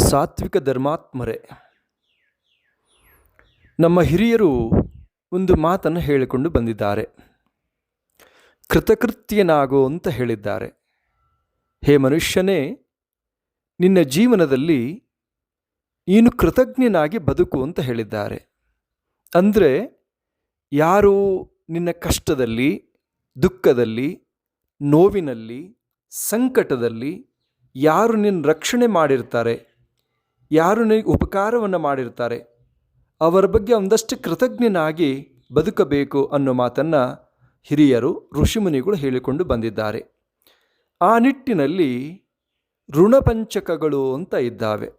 ಸಾತ್ವಿಕ ಧರ್ಮಾತ್ಮರೇ, ನಮ್ಮ ಹಿರಿಯರು ಒಂದು ಮಾತನ್ನು ಹೇಳಿಕೊಂಡು ಬಂದಿದ್ದಾರೆ. ಕೃತಕೃತ್ಯನಾಗು ಅಂತ ಹೇಳಿದ್ದಾರೆ. ಹೇ ಮನುಷ್ಯನೇ, ನಿನ್ನ ಜೀವನದಲ್ಲಿ ನೀನು ಕೃತಜ್ಞನಾಗಿ ಬದುಕು ಅಂತ ಹೇಳಿದ್ದಾರೆ. ಅಂದರೆ ಯಾರು ನಿನ್ನ ಕಷ್ಟದಲ್ಲಿ, ದುಃಖದಲ್ಲಿ, ನೋವಿನಲ್ಲಿ, ಸಂಕಟದಲ್ಲಿ ಯಾರು ನಿನ್ನ ರಕ್ಷಣೆ ಮಾಡಿರ್ತಾರೆ, ಯಾರು ನಿನಗೆ ಉಪಕಾರವನ್ನು ಮಾಡಿರ್ತಾರೆ, ಅವರ ಬಗ್ಗೆ ಒಂದಷ್ಟು ಕೃತಜ್ಞನಾಗಿ ಬದುಕಬೇಕು ಅನ್ನೋ ಮಾತನ್ನು ಹಿರಿಯರು, ಋಷಿಮುನಿಗಳು ಹೇಳಿಕೊಂಡು ಬಂದಿದ್ದಾರೆ. ಆ ನಿಟ್ಟಿನಲ್ಲಿ ಋಣಪಂಚಕಗಳು ಅಂತ ಇದ್ದಾವೆ.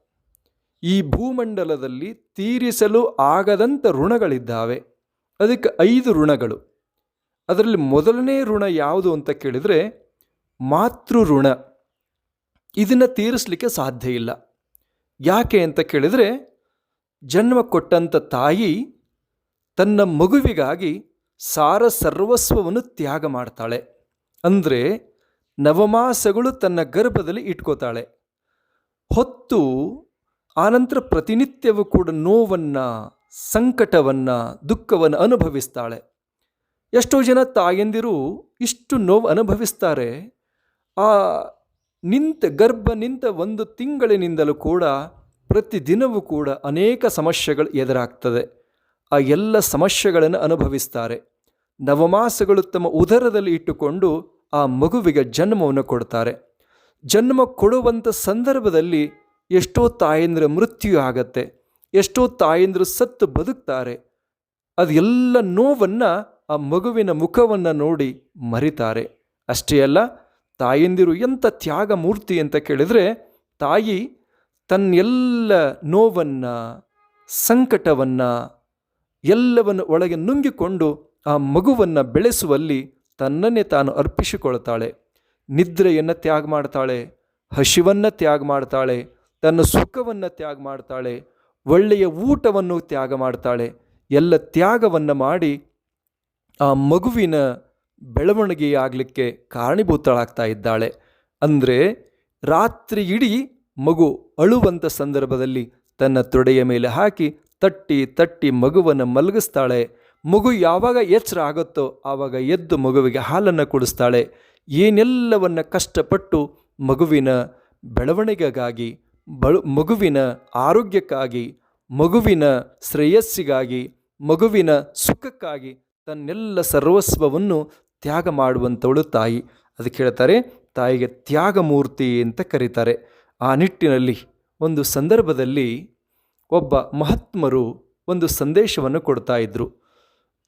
ಈ ಭೂಮಂಡಲದಲ್ಲಿ ತೀರಿಸಲು ಆಗದಂಥ ಋಣಗಳಿದ್ದಾವೆ. ಅದಕ್ಕೆ 5 ಋಣಗಳು. ಅದರಲ್ಲಿ ಮೊದಲನೇ ಋಣ ಯಾವುದು ಅಂತ ಕೇಳಿದರೆ ಮಾತೃ ಋಣ. ಇದನ್ನು ತೀರಿಸಲಿಕ್ಕೆ ಸಾಧ್ಯ ಇಲ್ಲ. ಯಾಕೆ ಅಂತ ಕೇಳಿದರೆ, ಜನ್ಮ ಕೊಟ್ಟಂಥ ತಾಯಿ ತನ್ನ ಮಗುವಿಗಾಗಿ ಸರ್ವಸ್ವವನ್ನು ತ್ಯಾಗ ಮಾಡ್ತಾಳೆ. ಅಂದರೆ ನವಮಾಸಗಳು ತನ್ನ ಗರ್ಭದಲ್ಲಿ ಇಟ್ಕೋತಾಳೆ. ಹೊತ್ತು ಆನಂತರ ಪ್ರತಿನಿತ್ಯವೂ ಕೂಡ ನೋವನ್ನು, ಸಂಕಟವನ್ನು, ದುಃಖವನ್ನು ಅನುಭವಿಸ್ತಾಳೆ. ಎಷ್ಟೋ ಜನ ತಾಯಂದಿರು ಇಷ್ಟು ನೋವು ಅನುಭವಿಸ್ತಾರೆ. ಆ ಗರ್ಭ ನಿಂತ 1 ತಿಂಗಳಿನಿಂದಲೂ ಕೂಡ ಪ್ರತಿದಿನವೂ ಕೂಡ ಅನೇಕ ಸಮಸ್ಯೆಗಳು ಎದುರಾಗ್ತದೆ. ಆ ಎಲ್ಲ ಸಮಸ್ಯೆಗಳನ್ನು ಅನುಭವಿಸ್ತಾರೆ. ನವಮಾಸಗಳು ತಮ್ಮ ಉದರದಲ್ಲಿ ಇಟ್ಟುಕೊಂಡು ಆ ಮಗುವಿಗೆ ಜನ್ಮವನ್ನು ಕೊಡ್ತಾರೆ. ಜನ್ಮ ಕೊಡುವಂಥ ಸಂದರ್ಭದಲ್ಲಿ ಎಷ್ಟೋ ತಾಯಂದಿರ ಮೃತ್ಯು ಆಗತ್ತೆ, ಎಷ್ಟೋ ತಾಯಂದಿರು ಸತ್ತು ಬದುಕ್ತಾರೆ. ಅದೆಲ್ಲ ನೋವನ್ನು ಆ ಮಗುವಿನ ಮುಖವನ್ನು ನೋಡಿ ಮರಿತಾರೆ. ಅಷ್ಟೇ ಅಲ್ಲ, ತಾಯಂದಿರು ಎಂಥ ತ್ಯಾಗ ಮೂರ್ತಿ ಅಂತ ಕೇಳಿದರೆ, ತಾಯಿ ತನ್ನೆಲ್ಲ ನೋವನ್ನು, ಸಂಕಟವನ್ನು ಎಲ್ಲವನ್ನು ಒಳಗೆ ನುಂಗಿಕೊಂಡು ಆ ಮಗುವನ್ನು ಬೆಳೆಸುವಲ್ಲಿ ತನ್ನನ್ನೇ ತಾನು ಅರ್ಪಿಸಿಕೊಳ್ತಾಳೆ. ನಿದ್ರೆಯನ್ನು ತ್ಯಾಗ ಮಾಡ್ತಾಳೆ, ಹಸಿವನ್ನು ತ್ಯಾಗ ಮಾಡ್ತಾಳೆ, ತನ್ನ ಸುಖವನ್ನು ತ್ಯಾಗ ಮಾಡ್ತಾಳೆ, ಒಳ್ಳೆಯ ಊಟವನ್ನು ತ್ಯಾಗ ಮಾಡ್ತಾಳೆ. ಎಲ್ಲ ತ್ಯಾಗವನ್ನು ಮಾಡಿ ಆ ಮಗುವಿನ ಬೆಳವಣಿಗೆಯಾಗಲಿಕ್ಕೆ ಕಾರಣೀಭೂತಳಾಗ್ತಾ ಇದ್ದಾಳೆ. ಅಂದರೆ ರಾತ್ರಿ ಇಡೀ ಮಗು ಅಳುವಂಥ ಸಂದರ್ಭದಲ್ಲಿ ತನ್ನ ತೊಡೆಯ ಮೇಲೆ ಹಾಕಿ ತಟ್ಟಿ ತಟ್ಟಿ ಮಗುವನ್ನು ಮಲಗಿಸ್ತಾಳೆ. ಮಗು ಯಾವಾಗ ಎಚ್ಚರ ಆಗುತ್ತೋ ಆವಾಗ ಎದ್ದು ಮಗುವಿಗೆ ಹಾಲನ್ನು ಕುಡಿಸ್ತಾಳೆ. ಏನೆಲ್ಲವನ್ನು ಕಷ್ಟಪಟ್ಟು ಮಗುವಿನ ಬೆಳವಣಿಗೆಗಾಗಿ, ಮಗುವಿನ ಆರೋಗ್ಯಕ್ಕಾಗಿ, ಮಗುವಿನ ಶ್ರೇಯಸ್ಸಿಗಾಗಿ, ಮಗುವಿನ ಸುಖಕ್ಕಾಗಿ ತನ್ನೆಲ್ಲ ಸರ್ವಸ್ವವನ್ನು ತ್ಯಾಗ ಮಾಡುವಂಥವಳು ತಾಯಿ. ಅದಕ್ಕೆ ಹೇಳ್ತಾರೆ, ತಾಯಿಗೆ ತ್ಯಾಗಮೂರ್ತಿ ಅಂತ ಕರೀತಾರೆ. ಆ ನಿಟ್ಟಿನಲ್ಲಿ ಒಂದು ಸಂದರ್ಭದಲ್ಲಿ ಒಬ್ಬ ಮಹಾತ್ಮರು ಒಂದು ಸಂದೇಶವನ್ನು ಕೊಡ್ತಾ ಇದ್ದರು.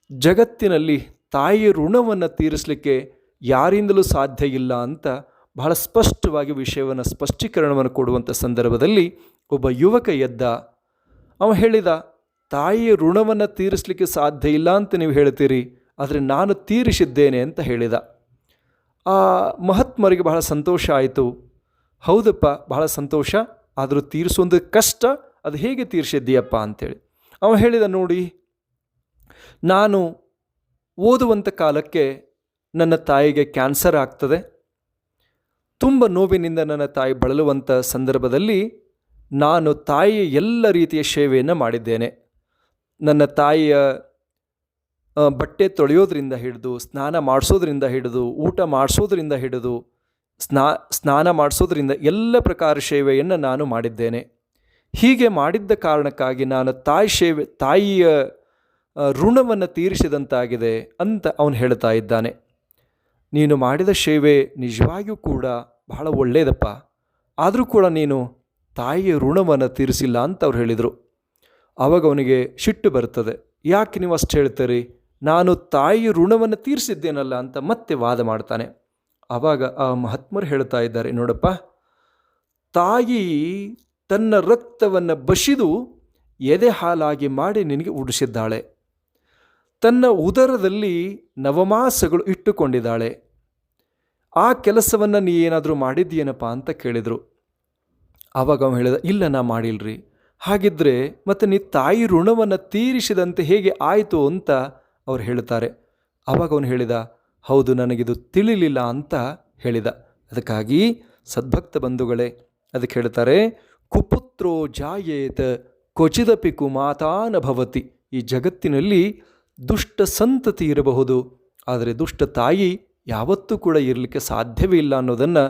ಜಗತ್ತಿನಲ್ಲಿ ತಾಯಿಯ ಋಣವನ್ನು ತೀರಿಸಲಿಕ್ಕೆ ಯಾರಿಂದಲೂ ಸಾಧ್ಯ ಇಲ್ಲ ಅಂತ ಬಹಳ ಸ್ಪಷ್ಟವಾಗಿ ವಿಷಯವನ್ನು, ಸ್ಪಷ್ಟೀಕರಣವನ್ನು ಕೊಡುವಂಥ ಸಂದರ್ಭದಲ್ಲಿ ಒಬ್ಬ ಯುವಕ ಎದ್ದ. ಅವ ಹೇಳಿದ, ತಾಯಿಯ ಋಣವನ್ನು ತೀರಿಸಲಿಕ್ಕೆ ಸಾಧ್ಯ ಇಲ್ಲ ಅಂತ ನೀವು ಹೇಳ್ತೀರಿ, ಆದರೆ ನಾನು ತೀರಿಸಿದ್ದೇನೆ ಅಂತ ಹೇಳಿದ. ಆ ಮಹಾತ್ಮರಿಗೆ ಬಹಳ ಸಂತೋಷ ಆಯಿತು. ಹೌದಪ್ಪ, ಬಹಳ ಸಂತೋಷ, ಆದರೂ ತೀರಿಸೋದು ಕಷ್ಟ, ಅದು ಹೇಗೆ ತೀರಿಸಿದ್ದೀಯಪ್ಪ ಅಂತೇಳಿ. ಅವ ಹೇಳಿದ, ನೋಡಿ, ನಾನು ಓದುವಂಥ ಕಾಲಕ್ಕೆ ನನ್ನ ತಾಯಿಗೆ ಕ್ಯಾನ್ಸರ್ ಆಗ್ತದೆ. ತುಂಬ ನೋವಿನಿಂದ ನನ್ನ ತಾಯಿ ಬಳಲುವಂಥ ಸಂದರ್ಭದಲ್ಲಿ ನಾನು ತಾಯಿಯ ಎಲ್ಲ ರೀತಿಯ ಸೇವೆಯನ್ನು ಮಾಡಿದ್ದೇನೆ. ನನ್ನ ತಾಯಿಯ ಬಟ್ಟೆ ತೊಳೆಯೋದ್ರಿಂದ ಹಿಡಿದು, ಸ್ನಾನ ಮಾಡಿಸೋದ್ರಿಂದ ಹಿಡಿದು, ಊಟ ಮಾಡಿಸೋದ್ರಿಂದ ಹಿಡಿದು, ಸ್ನಾನ ಮಾಡಿಸೋದ್ರಿಂದ ಎಲ್ಲ ಪ್ರಕಾರ ಸೇವೆಯನ್ನು ನಾನು ಮಾಡಿದ್ದೇನೆ. ಹೀಗೆ ಮಾಡಿದ್ದ ಕಾರಣಕ್ಕಾಗಿ ನಾನು ತಾಯಿಯ ಋಣವನ್ನು ತೀರಿಸಿದಂತಾಗಿದೆ ಅಂತ ಅವನು ಹೇಳ್ತಾ ಇದ್ದಾನೆ. ನೀನು ಮಾಡಿದ ಸೇವೆ ನಿಜವಾಗಿಯೂ ಕೂಡ ಬಹಳ ಒಳ್ಳೆಯದಪ್ಪ, ಆದರೂ ಕೂಡ ನೀನು ತಾಯಿಯ ಋಣವನ್ನು ತೀರಿಸಿಲ್ಲ ಅಂತ ಅವ್ರು ಹೇಳಿದರು. ಆವಾಗ ಅವನಿಗೆ ಸಿಟ್ಟು ಬರ್ತದೆ. ಯಾಕೆ ನೀವು ಅಷ್ಟು ಹೇಳ್ತೀರಿ, ನಾನು ತಾಯಿಯ ಋಣವನ್ನು ತೀರಿಸಿದ್ದೇನಲ್ಲ ಅಂತ ಮತ್ತೆ ವಾದ ಮಾಡ್ತಾನೆ. ಆವಾಗ ಆ ಮಹಾತ್ಮರು ಹೇಳ್ತಾ ಇದ್ದಾರೆ, ನೋಡಪ್ಪ, ತಾಯಿ ತನ್ನ ರಕ್ತವನ್ನು ಬಸಿದು ಎದೆ ಹಾಲಾಗಿ ಮಾಡಿ ನಿನಗೆ ಉಡಿಸಿದ್ದಾಳೆ. ತನ್ನ ಉದರದಲ್ಲಿ ನವಮಾಸಗಳು ಇಟ್ಟುಕೊಂಡಿದ್ದಾಳೆ. ಆ ಕೆಲಸವನ್ನು ನೀ ಏನಾದರೂ ಮಾಡಿದ್ದೀಯೇನಪ್ಪ ಅಂತ ಕೇಳಿದರು. ಆವಾಗ ಅವನು ಹೇಳಿದ, ಇಲ್ಲ, ನಾ ಮಾಡಿಲ್ರಿ. ಹಾಗಿದ್ದರೆ ಮತ್ತು ನೀ ತಾಯಿ ಋಣವನ್ನು ತೀರಿಸಿದಂತೆ ಹೇಗೆ ಆಯಿತು ಅಂತ ಅವ್ರು ಹೇಳ್ತಾರೆ. ಆವಾಗ ಅವನು ಹೇಳಿದ, ಹೌದು, ನನಗಿದು ತಿಳಿಲಿಲ್ಲ ಅಂತ ಹೇಳಿದ. ಅದಕ್ಕಾಗಿ ಸದ್ಭಕ್ತ ಬಂಧುಗಳೇ, ಅದಕ್ಕೆ ಹೇಳ್ತಾರೆ, ಕುಪುತ್ರೋ ಜಾಯೇತ ಕ್ವಚಿದಪಿ ಕುಮಾತಾ ನ ಭವತಿ. ಈ ಜಗತ್ತಿನಲ್ಲಿ ದುಷ್ಟ ಸಂತತಿ ಇರಬಹುದು, ಆದರೆ ದುಷ್ಟ ತಾಯಿ ಯಾವತ್ತೂ ಕೂಡ ಇರಲಿಕ್ಕೆ ಸಾಧ್ಯವೇ ಇಲ್ಲ ಅನ್ನೋದನ್ನು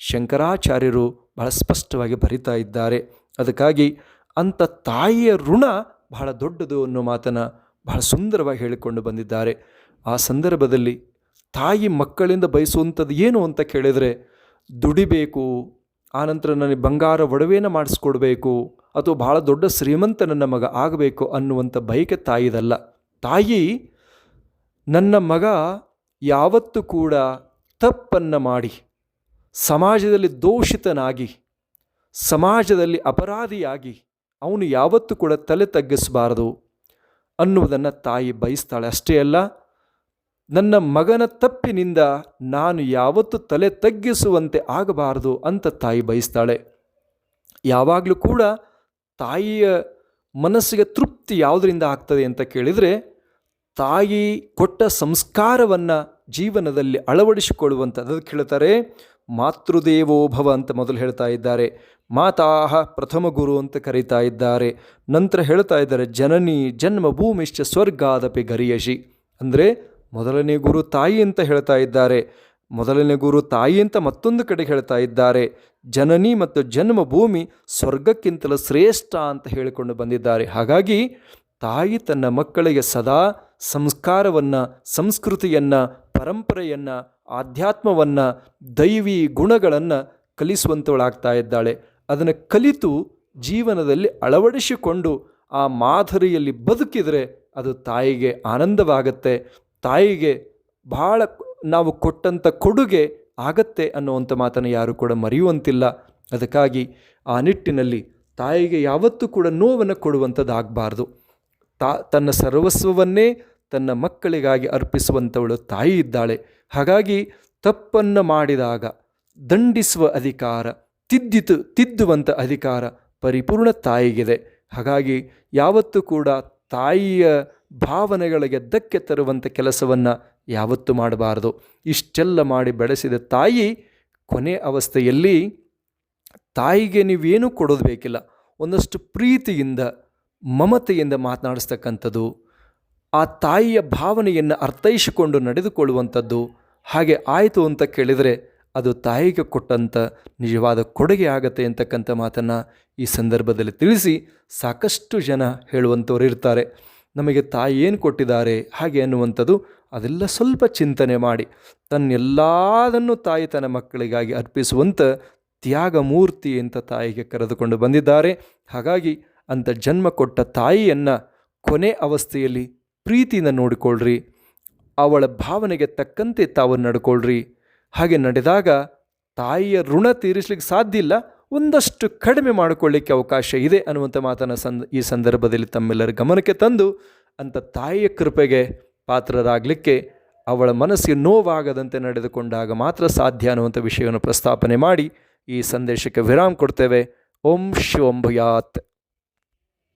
ಶಂಕರಾಚಾರ್ಯರು ಬಹಳ ಸ್ಪಷ್ಟವಾಗಿ ಬರಿತಾ ಇದ್ದಾರೆ. ಅದಕ್ಕಾಗಿ ಅಂಥ ತಾಯಿಯ ಋಣ ಬಹಳ ದೊಡ್ಡದು ಅನ್ನೋ ಮಾತನ್ನು ಬಹಳ ಸುಂದರವಾಗಿ ಹೇಳಿಕೊಂಡು ಬಂದಿದ್ದಾರೆ. ಆ ಸಂದರ್ಭದಲ್ಲಿ ತಾಯಿ ಮಕ್ಕಳಿಂದ ಬಯಸುವಂಥದ್ದು ಏನು ಅಂತ ಕೇಳಿದರೆ, ದುಡಿಬೇಕು, ಆನಂತರ ನನಗೆ ಬಂಗಾರ ಒಡವೆನ ಮಾಡಿಸ್ಕೊಡ್ಬೇಕು, ಅಥವಾ ಬಹಳ ದೊಡ್ಡ ಶ್ರೀಮಂತ ನನ್ನ ಮಗ ಆಗಬೇಕು ಅನ್ನುವಂಥ ಬಯಕೆ ತಾಯಿದಲ್ಲ. ತಾಯಿ ನನ್ನ ಮಗ ಯಾವತ್ತೂ ಕೂಡ ತಪ್ಪನ್ನು ಮಾಡಿ ಸಮಾಜದಲ್ಲಿ ದೋಷಿತನಾಗಿ ಸಮಾಜದಲ್ಲಿ ಅಪರಾಧಿಯಾಗಿ ಅವನು ಯಾವತ್ತೂ ಕೂಡ ತಲೆ ತಗ್ಗಿಸಬಾರದು ಅನ್ನುವುದನ್ನು ತಾಯಿ ಬಯಸ್ತಾಳೆ. ಅಷ್ಟೇ ಅಲ್ಲ, ನನ್ನ ಮಗನ ತಪ್ಪಿನಿಂದ ನಾನು ಯಾವತ್ತೂ ತಲೆ ತಗ್ಗಿಸುವಂತೆ ಆಗಬಾರದು ಅಂತ ತಾಯಿ ಬಯಸ್ತಾಳೆ. ಯಾವಾಗಲೂ ಕೂಡ ತಾಯಿಯ ಮನಸ್ಸಿಗೆ ತೃಪ್ತಿ ಯಾವುದರಿಂದ ಆಗ್ತದೆ ಅಂತ ಕೇಳಿದರೆ, ತಾಯಿ ಕೊಟ್ಟ ಸಂಸ್ಕಾರವನ್ನು ಜೀವನದಲ್ಲಿ ಅಳವಡಿಸಿಕೊಳ್ಳುವಂಥದ್ದು. ಅದಕ್ಕೆ ಹೇಳ್ತಾರೆ ಮಾತೃದೇವೋಭವ ಅಂತ ಮೊದಲು ಹೇಳ್ತಾ ಇದ್ದಾರೆ. ಮಾತಾಹ ಪ್ರಥಮ ಗುರು ಅಂತ ಕರೀತಾ ಇದ್ದಾರೆ. ನಂತರ ಹೇಳ್ತಾ ಇದ್ದಾರೆ ಜನನಿ ಜನ್ಮ ಭೂಮಿಶ್ಚ ಸ್ವರ್ಗಾದಪಿ ಗರಿಯಶಿ. ಅಂದರೆ ಮೊದಲನೇ ಗುರು ತಾಯಿ ಅಂತ ಹೇಳ್ತಾ ಇದ್ದಾರೆ. ಮೊದಲನೇ ಗುರು ತಾಯಿ ಅಂತ ಮತ್ತೊಂದು ಕಡೆ ಹೇಳ್ತಾ ಇದ್ದಾರೆ. ಜನನಿ ಮತ್ತು ಜನ್ಮ ಭೂಮಿ ಸ್ವರ್ಗಕ್ಕಿಂತಲೂ ಶ್ರೇಷ್ಠ ಅಂತ ಹೇಳಿಕೊಂಡು ಬಂದಿದ್ದಾರೆ. ಹಾಗಾಗಿ ತಾಯಿ ತನ್ನ ಮಕ್ಕಳಿಗೆ ಸದಾ ಸಂಸ್ಕಾರವನ್ನು, ಸಂಸ್ಕೃತಿಯನ್ನು, ಪರಂಪರೆಯನ್ನು, ಆಧ್ಯಾತ್ಮವನ್ನು, ದೈವಿ ಗುಣಗಳನ್ನು ಕಲಿಸುವಂಥವಳಾಗ್ತಾ ಇದ್ದಾಳೆ. ಅದನ್ನು ಕಲಿತು ಜೀವನದಲ್ಲಿ ಅಳವಡಿಸಿಕೊಂಡು ಆ ಮಾದರಿಯಲ್ಲಿ ಬದುಕಿದರೆ ಅದು ತಾಯಿಗೆ ಆನಂದವಾಗತ್ತೆ, ತಾಯಿಗೆ ಬಹಳ ನಾವು ಕೊಟ್ಟಂಥ ಕೊಡುಗೆ ಆಗತ್ತೆ ಅನ್ನುವಂಥ ಮಾತನ್ನು ಯಾರು ಕೂಡ ಮರೆಯುವಂತಿಲ್ಲ. ಅದಕ್ಕಾಗಿ ಆ ನಿಟ್ಟಿನಲ್ಲಿ ತಾಯಿಗೆ ಯಾವತ್ತೂ ಕೂಡ ನೋವನ್ನು ಕೊಡುವಂಥದ್ದಾಗಬಾರ್ದು. ತನ್ನ ಸರ್ವಸ್ವವನ್ನೇ ತನ್ನ ಮಕ್ಕಳಿಗಾಗಿ ಅರ್ಪಿಸುವಂಥವಳು ತಾಯಿ ಇದ್ದಾಳೆ. ಹಾಗಾಗಿ ತಪ್ಪನ್ನು ಮಾಡಿದಾಗ ದಂಡಿಸುವ ಅಧಿಕಾರ, ತಿದ್ದುವಂಥ ಅಧಿಕಾರ ಪರಿಪೂರ್ಣ ತಾಯಿಗಿದೆ. ಹಾಗಾಗಿ ಯಾವತ್ತೂ ಕೂಡ ತಾಯಿಯ ಭಾವನೆಗಳಿಗೆ ಧಕ್ಕೆ ತರುವಂಥ ಕೆಲಸವನ್ನು ಯಾವತ್ತೂ ಮಾಡಬಾರದು. ಇಷ್ಟೆಲ್ಲ ಮಾಡಿ ಬೆಳೆಸಿದ ತಾಯಿ ಕೊನೆ ಅವಸ್ಥೆಯಲ್ಲಿ ತಾಯಿಗೆ ನೀವೇನೂ ಕೊಡೋದು ಬೇಕಿಲ್ಲ, ಒಂದಷ್ಟು ಪ್ರೀತಿಯಿಂದ ಮಮತೆಯಿಂದ ಮಾತನಾಡಿಸ್ತಕ್ಕಂಥದ್ದು, ಆ ತಾಯಿಯ ಭಾವನೆಯನ್ನು ಅರ್ಥೈಸಿಕೊಂಡು ನಡೆದುಕೊಳ್ಳುವಂಥದ್ದು. ಹಾಗೆ ಆಯಿತು ಅಂತ ಕೇಳಿದರೆ ಅದು ತಾಯಿಗೆ ಕೊಟ್ಟಂಥ ನಿಜವಾದ ಕೊಡುಗೆ ಆಗತ್ತೆ ಅಂತಕ್ಕಂಥ ಮಾತನ್ನು ಈ ಸಂದರ್ಭದಲ್ಲಿ ತಿಳಿಸಿ, ಸಾಕಷ್ಟು ಜನ ಹೇಳುವಂಥವ್ರು ಇರ್ತಾರೆ, ನಮಗೆ ತಾಯಿ ಏನು ಕೊಟ್ಟಿದ್ದಾರೆ ಹಾಗೆ ಅನ್ನುವಂಥದ್ದು. ಅದೆಲ್ಲ ಸ್ವಲ್ಪ ಚಿಂತನೆ ಮಾಡಿ ತನ್ನೆಲ್ಲದನ್ನು ತಾಯಿ ತನ್ನ ಮಕ್ಕಳಿಗಾಗಿ ಅರ್ಪಿಸುವಂಥ ತ್ಯಾಗ ಮೂರ್ತಿ ಅಂತ ತಾಯಿಗೆ ಕರೆದುಕೊಂಡು ಬಂದಿದ್ದಾರೆ. ಹಾಗಾಗಿ ಅಂಥ ಜನ್ಮ ಕೊಟ್ಟ ತಾಯಿಯನ್ನು ಕೊನೆ ಅವಸ್ಥೆಯಲ್ಲಿ ಪ್ರೀತಿಯಿಂದ ನೋಡಿಕೊಳ್ಳ್ರಿ, ಅವಳ ಭಾವನೆಗೆ ತಕ್ಕಂತೆ ತಾವು ನಡ್ಕೊಳ್ರಿ. ಹಾಗೆ ನಡೆದಾಗ ತಾಯಿಯ ಋಣ ತೀರಿಸಲಿಕ್ಕೆ ಸಾಧ್ಯ ಇಲ್ಲ, ಒಂದಷ್ಟು ಕಡಿಮೆ ಮಾಡಿಕೊಳ್ಳಿಕ್ಕೆ ಅವಕಾಶ ಇದೆ ಅನ್ನುವಂಥ ಮಾತನ್ನು ಈ ಸಂದರ್ಭದಲ್ಲಿ ತಮ್ಮೆಲ್ಲರ ಗಮನಕ್ಕೆ ತಂದು ಅಂಥ ತಾಯಿಯ ಕೃಪೆಗೆ ಪಾತ್ರರಾಗಲಿಕ್ಕೆ, ಅವಳ ಮನಸ್ಸಿಗೆ ನೋವಾಗದಂತೆ ನಡೆದುಕೊಂಡಾಗ ಮಾತ್ರ ಸಾಧ್ಯ ಅನ್ನುವಂಥ ವಿಷಯವನ್ನು ಪ್ರಸ್ತಾಪನೆ ಮಾಡಿ ಈ ಸಂದೇಶಕ್ಕೆ ವಿರಾಮ ಕೊಡ್ತೇವೆ. ಓಂ ಶಿವಂ ಭೂಯಾತ್.